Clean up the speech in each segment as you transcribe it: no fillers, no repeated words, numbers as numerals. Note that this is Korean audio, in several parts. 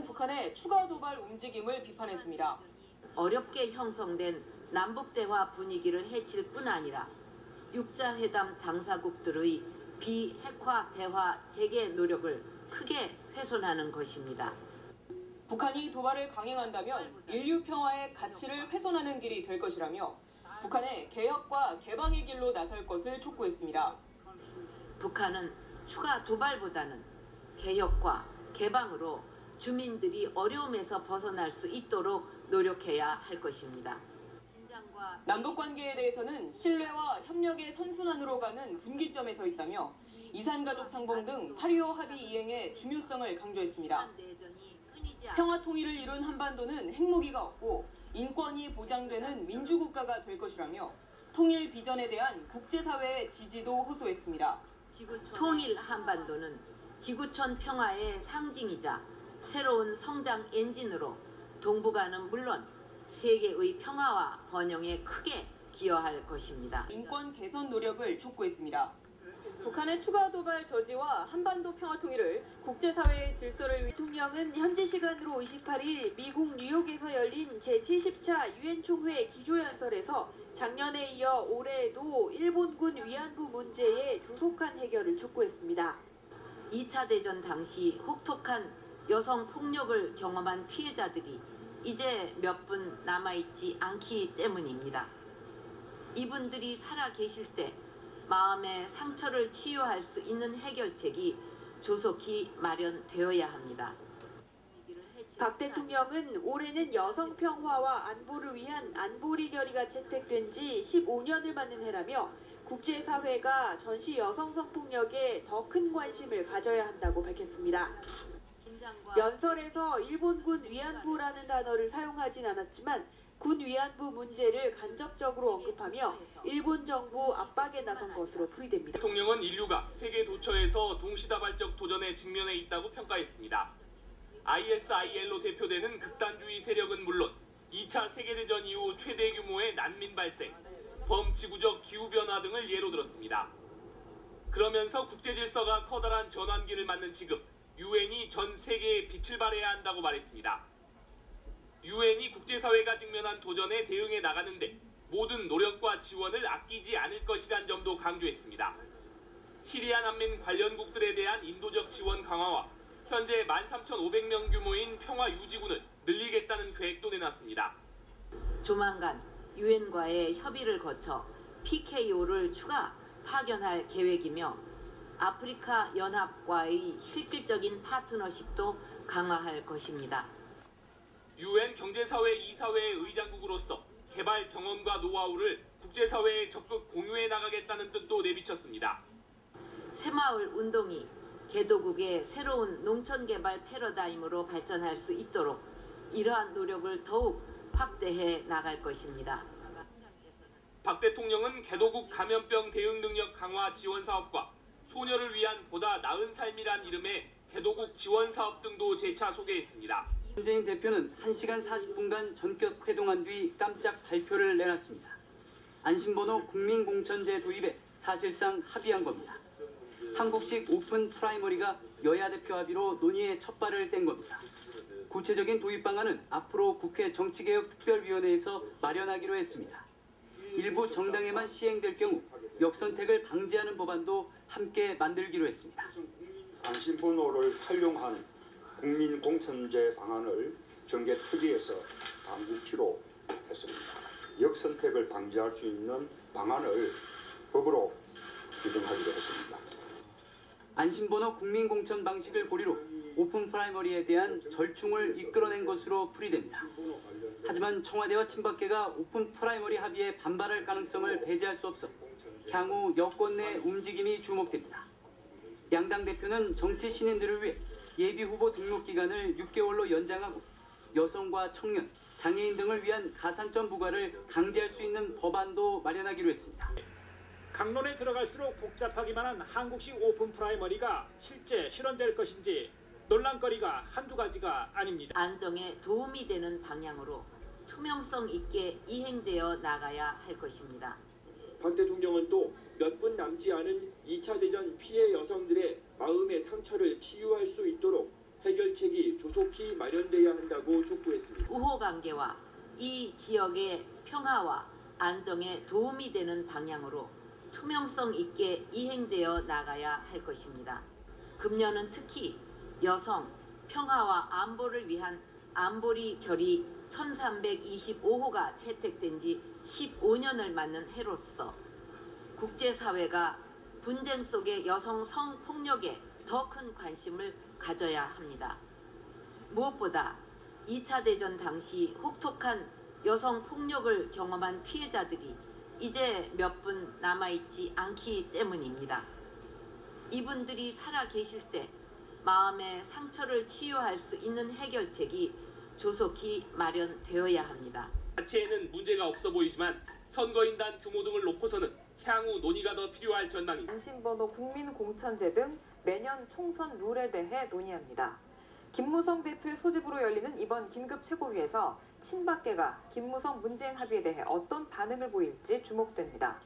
북한의 추가 도발 움직임을 비판했습니다. 어렵게 형성된 남북대화 분위기를 해칠 뿐 아니라 육자회담 당사국들의 비핵화 대화 재개 노력을 크게 훼손하는 것입니다. 북한이 도발을 강행한다면 인류 평화의 가치를 훼손하는 길이 될 것이라며 북한의 개혁과 개방의 길로 나설 것을 촉구했습니다. 북한은 추가 도발보다는 개혁과 개방으로 주민들이 어려움에서 벗어날 수 있도록 노력해야 할 것입니다. 남북관계에 대해서는 신뢰와 협력의 선순환으로 가는 분기점에 서 있다며 이산가족 상봉 등 8.25 합의 이행의 중요성을 강조했습니다. 평화 통일을 이룬 한반도는 핵무기가 없고 인권이 보장되는 민주국가가 될 것이라며 통일 비전에 대한 국제사회의 지지도 호소했습니다. 통일 한반도는 지구촌 평화의 상징이자 새로운 성장 엔진으로 동북아는 물론 세계의 평화와 번영에 크게 기여할 것입니다. 인권 개선 노력을 촉구했습니다. 북한의 추가 도발 저지와 한반도 평화 통일을 국제사회의 질서를 위해 대통령은 현지 시간으로 28일 미국 뉴욕에서 열린 제70차 유엔 총회 기조연설에서 작년에 이어 올해에도 일본군 위안부 문제의 조속한 해결을 촉구했습니다. 2차 대전 당시 혹독한 여성 폭력을 경험한 피해자들이 이제 몇 분 남아있지 않기 때문입니다. 이분들이 살아 계실 때 마음의 상처를 치유할 수 있는 해결책이 조속히 마련되어야 합니다. 박 대통령은 올해는 여성 평화와 안보를 위한 안보리 결의가 채택된 지 15년을 맞는 해라며 국제사회가 전시 여성 성폭력에 더 큰 관심을 가져야 한다고 밝혔습니다. 연설에서 일본군 위안부라는 단어를 사용하진 않았지만 군 위안부 문제를 간접적으로 언급하며 일본 정부 압박에 나선 것으로 풀이됩니다. 대통령은 인류가 세계 도처에서 동시다발적 도전에 직면해 있다고 평가했습니다. ISIL로 대표되는 극단주의 세력은 물론 2차 세계대전 이후 최대 규모의 난민 발생, 범지구적 기후변화 등을 예로 들었습니다. 그러면서 국제질서가 커다란 전환기를 맞는 지금 유엔이 전 세계에 빛을 발해야 한다고 말했습니다. 유엔이 국제사회가 직면한 도전에 대응해 나가는데 모든 노력과 지원을 아끼지 않을 것이란 점도 강조했습니다. 시리아 난민 관련국들에 대한 인도적 지원 강화와 현재 13,500명 규모인 평화유지군을 늘리겠다는 계획도 내놨습니다. 조만간 유엔과의 협의를 거쳐 PKO를 추가 파견할 계획이며 아프리카 연합과의 실질적인 파트너십도 강화할 것입니다. 유엔 경제사회 이사회의 의장국으로서 개발 경험과 노하우를 국제사회에 적극 공유해 나가겠다는 뜻도 내비쳤습니다. 새마을 운동이 개도국의 새로운 농촌개발 패러다임으로 발전할 수 있도록 이러한 노력을 더욱 확대해 나갈 것입니다. 박 대통령은 개도국 감염병 대응 능력 강화 지원 사업과 소녀를 위한 보다 나은 삶이란 이름의 개도국 지원 사업 등도 재차 소개했습니다. 문재인 대표는 1시간 40분간 전격 회동한 뒤 깜짝 발표를 내놨습니다. 안심번호 국민공천제 도입에 사실상 합의한 겁니다. 한국식 오픈 프라이머리가 여야 대표 합의로 논의에 첫 발을 뗀 겁니다. 구체적인 도입 방안은 앞으로 국회 정치개혁특별위원회에서 마련하기로 했습니다. 일부 정당에만 시행될 경우 역선택을 방지하는 법안도 함께 만들기로 했습니다. 안심번호를 활용한 국민공천제 방안을 정개특위에서 당국치로 했습니다. 역선택을 방지할 수 있는 방안을 법으로 규정하기로 했습니다. 안심번호 국민공천 방식을 고리로 오픈 프라이머리에 대한 절충을 이끌어낸 것으로 풀이됩니다. 하지만 청와대와 친박계가 오픈 프라이머리 합의에 반발할 가능성을 배제할 수 없어 향후 여권 내 움직임이 주목됩니다. 양당 대표는 정치 신인들을 위해 예비후보 등록 기간을 6개월로 연장하고 여성과 청년, 장애인 등을 위한 가산점 부과를 강제할 수 있는 법안도 마련하기로 했습니다. 강론에 들어갈수록 복잡하기만 한 한국식 오픈 프라이머리가 실제 실현될 것인지 논란거리가 한두 가지가 아닙니다. 안정에 도움이 되는 방향으로 투명성 있게 이행되어 나가야 할 것입니다. 박 대통령은 또 몇 분 남지 않은 2차 대전 피해 여성들의 마음의 상처를 치유할 수 있도록 해결책이 조속히 마련돼야 한다고 촉구했습니다. 우호 관계와 이 지역의 평화와 안정에 도움이 되는 방향으로 투명성 있게 이행되어 나가야 할 것입니다. 금년은 특히 여성, 평화와 안보를 위한 안보리 결의 1325호가 채택된 지 15년을 맞는 해로서 국제사회가 분쟁 속의 여성 성폭력에 더 큰 관심을 가져야 합니다. 무엇보다 2차 대전 당시 혹독한 여성 폭력을 경험한 피해자들이 이제 몇 분 남아있지 않기 때문입니다. 이분들이 살아 계실 때 마음의 상처를 치유할 수 있는 해결책이 조속히 마련되어야 합니다. 자체에는 문제가 없어 보이지만 선거인단 규모 등을 놓고서는 향후 논의가 더 필요할 전망입니다. 안심번호 국민공천제 등 내년 총선 룰에 대해 논의합니다. 김무성 대표의 소집으로 열리는 이번 긴급 최고위에서 친박계가 김무성 문재인 합의에 대해 어떤 반응을 보일지 주목됩니다.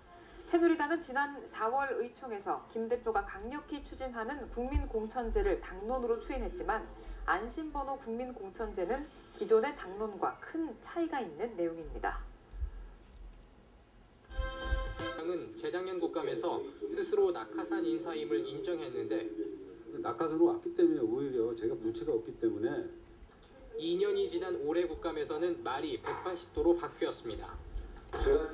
새누리당은 지난 4월 의총에서 김 대표가 강력히 추진하는 국민공천제를 당론으로 추인했지만 안심번호 국민공천제는 기존의 당론과 큰 차이가 있는 내용입니다. 당은 재작년 국감에서 스스로 낙하산 인사임을 인정했는데 낙하산으로 왔기 때문에 오히려 제가 문체가 없기 때문에 2년이 지난 올해 국감에서는 말이 180도로 바뀌었습니다. 제가